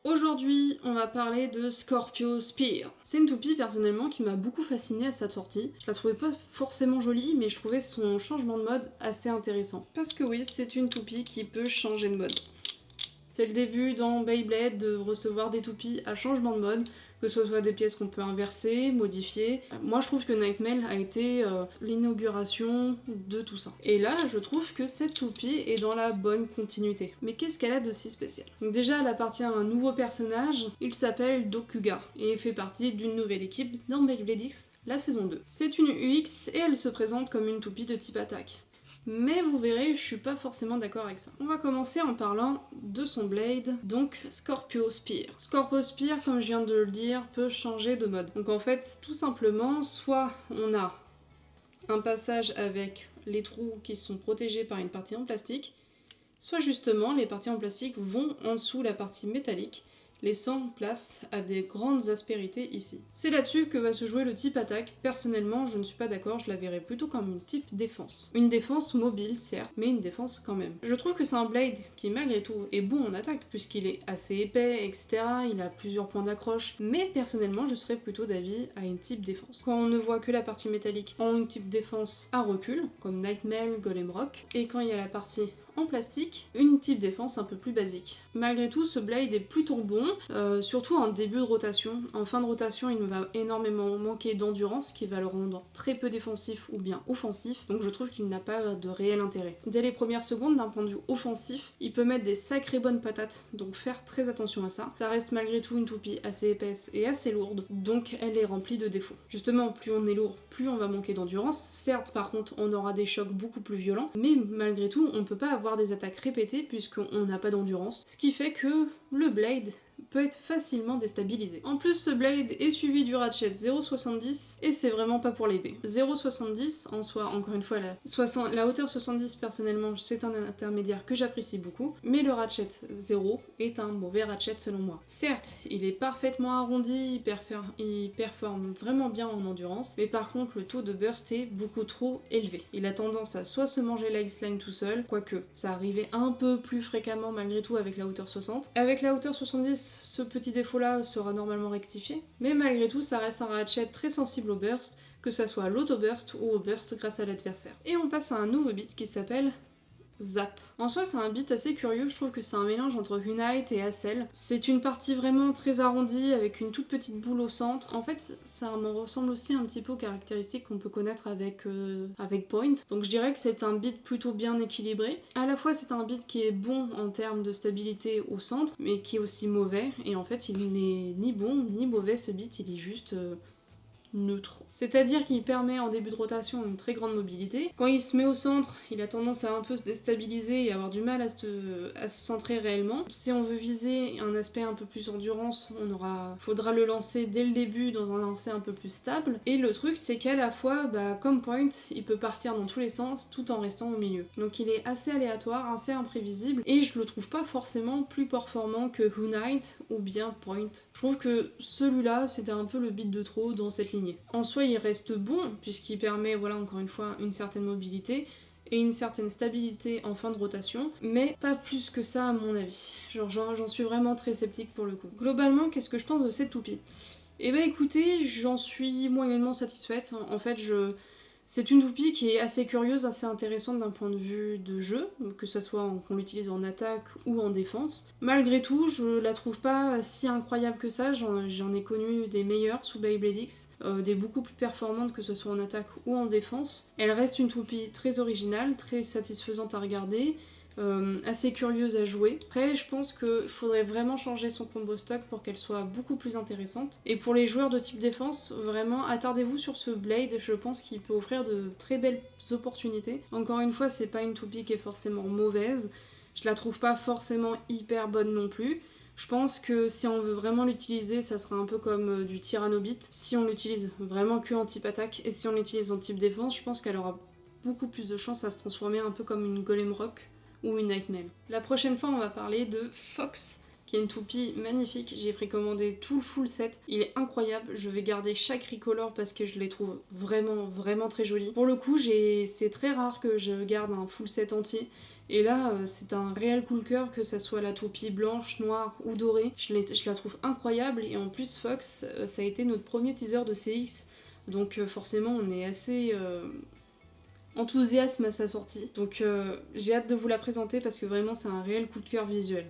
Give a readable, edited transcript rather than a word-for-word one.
Aujourd'hui, on va parler de Scorpio Spear. C'est une toupie personnellement qui m'a beaucoup fascinée à sa sortie. Je la trouvais pas forcément jolie, mais je trouvais son changement de mode assez intéressant. Parce que oui, c'est une toupie qui peut changer de mode. C'est le début dans Beyblade de recevoir des toupies à changement de mode, que ce soit des pièces qu'on peut inverser, modifier. Moi je trouve que Nightmail a été l'inauguration de tout ça. Et là je trouve que cette toupie est dans la bonne continuité. Mais qu'est-ce qu'elle a de si spécial? Donc déjà elle appartient à un nouveau personnage, il s'appelle Dokuga, et fait partie d'une nouvelle équipe dans Beyblade X, la saison 2. C'est une UX et elle se présente comme une toupie de type attaque. Mais vous verrez, je suis pas forcément d'accord avec ça. On va commencer en parlant de son blade, donc Scorpio Spear. Scorpio Spear, comme je viens de le dire, peut changer de mode. Donc en fait, tout simplement, soit on a un passage avec les trous qui sont protégés par une partie en plastique, soit justement les parties en plastique vont en dessous la partie métallique, laissant place à des grandes aspérités ici. C'est là-dessus que va se jouer le type attaque. Personnellement, je ne suis pas d'accord, je la verrais plutôt comme une type défense. Une défense mobile, certes, mais une défense quand même. Je trouve que c'est un blade qui, malgré tout, est bon en attaque, puisqu'il est assez épais, etc. Il a plusieurs points d'accroche, mais personnellement, je serais plutôt d'avis à une type défense. Quand on ne voit que la partie métallique en une type défense à recul, comme Nightmail, Golem Rock, et quand il y a la partie en plastique, une type défense un peu plus basique. Malgré tout, ce blade est plutôt bon, surtout en début de rotation. En fin de rotation, il va énormément manquer d'endurance, qui va le rendre très peu défensif ou bien offensif, donc je trouve qu'il n'a pas de réel intérêt. Dès les premières secondes, d'un point de vue offensif, il peut mettre des sacrées bonnes patates, donc faire très attention à ça. Ça reste malgré tout une toupie assez épaisse et assez lourde, donc elle est remplie de défauts. Justement, plus on est lourd, plus on va manquer d'endurance. Certes, par contre, on aura des chocs beaucoup plus violents, mais malgré tout, on peut pas avoir des attaques répétées puisqu'on n'a pas d'endurance, ce qui fait que le blade peut être facilement déstabilisé. En plus, ce blade est suivi du ratchet 0,70 et c'est vraiment pas pour l'aider. 0,70 en soi, encore une fois, la hauteur 70 personnellement, c'est un intermédiaire que j'apprécie beaucoup, mais le ratchet 0 est un mauvais ratchet selon moi. Certes, il est parfaitement arrondi, il performe vraiment bien en endurance, mais par contre le taux de burst est beaucoup trop élevé. Il a tendance à soit se manger la X-Line tout seul, quoique ça arrivait un peu plus fréquemment malgré tout avec la hauteur 60. Avec la hauteur 70, ce petit défaut-là sera normalement rectifié, mais malgré tout, ça reste un ratchet très sensible au burst, que ça soit à l'auto-burst ou au burst grâce à l'adversaire. Et on passe à un nouveau beat qui s'appelle Zap. En soi, c'est un beat assez curieux, je trouve que c'est un mélange entre Unite et Hassel. C'est une partie vraiment très arrondie avec une toute petite boule au centre. En fait, ça me ressemble aussi un petit peu aux caractéristiques qu'on peut connaître avec Point. Donc je dirais que c'est un beat plutôt bien équilibré. À la fois, c'est un beat qui est bon en termes de stabilité au centre, mais qui est aussi mauvais. Et en fait, il n'est ni bon ni mauvais ce beat, il est juste neutre. C'est-à-dire qu'il permet en début de rotation une très grande mobilité. Quand il se met au centre, il a tendance à un peu se déstabiliser et avoir du mal à se centrer réellement. Si on veut viser un aspect un peu plus endurance, faudra le lancer dès le début dans un lancer un peu plus stable. Et le truc, c'est qu'à la fois, comme Point, il peut partir dans tous les sens tout en restant au milieu. Donc il est assez aléatoire, assez imprévisible, et je le trouve pas forcément plus performant que Unite ou bien Point. Je trouve que celui-là, c'était un peu le beat de trop dans cette ligne. En soi, il reste bon, puisqu'il permet, voilà, encore une fois, une certaine mobilité et une certaine stabilité en fin de rotation, mais pas plus que ça à mon avis. J'en suis vraiment très sceptique pour le coup. Globalement, qu'est-ce que je pense de cette toupie? Eh ben écoutez, j'en suis moyennement satisfaite. En fait, c'est une toupie qui est assez curieuse, assez intéressante d'un point de vue de jeu, que ça soit qu'on l'utilise en attaque ou en défense. Malgré tout, je la trouve pas si incroyable que ça, j'en ai connu des meilleures sous Beyblade X, des beaucoup plus performantes que ce soit en attaque ou en défense. Elle reste une toupie très originale, très satisfaisante à regarder, assez curieuse à jouer. Après, je pense qu'il faudrait vraiment changer son combo stock pour qu'elle soit beaucoup plus intéressante. Et pour les joueurs de type défense, vraiment, attardez-vous sur ce blade, je pense qu'il peut offrir de très belles opportunités. Encore une fois, c'est pas une toupie qui est forcément mauvaise, je la trouve pas forcément hyper bonne non plus. Je pense que si on veut vraiment l'utiliser, ça sera un peu comme du Tyrannobit. Si on l'utilise vraiment que en type attaque, et si on l'utilise en type défense, je pense qu'elle aura beaucoup plus de chances à se transformer un peu comme une Golem Rock ou une Nightmail. La prochaine fois, on va parler de Fox, qui est une toupie magnifique. J'ai précommandé tout le full set. Il est incroyable. Je vais garder chaque recolor parce que je les trouve vraiment, vraiment très jolis. Pour le coup, c'est très rare que je garde un full set entier. Et là, c'est un réel coup de cœur, que ça soit la toupie blanche, noire ou dorée. Je la trouve incroyable, et en plus Fox, ça a été notre premier teaser de CX, donc forcément on est assez enthousiasme à sa sortie. Donc j'ai hâte de vous la présenter parce que vraiment c'est un réel coup de cœur visuel.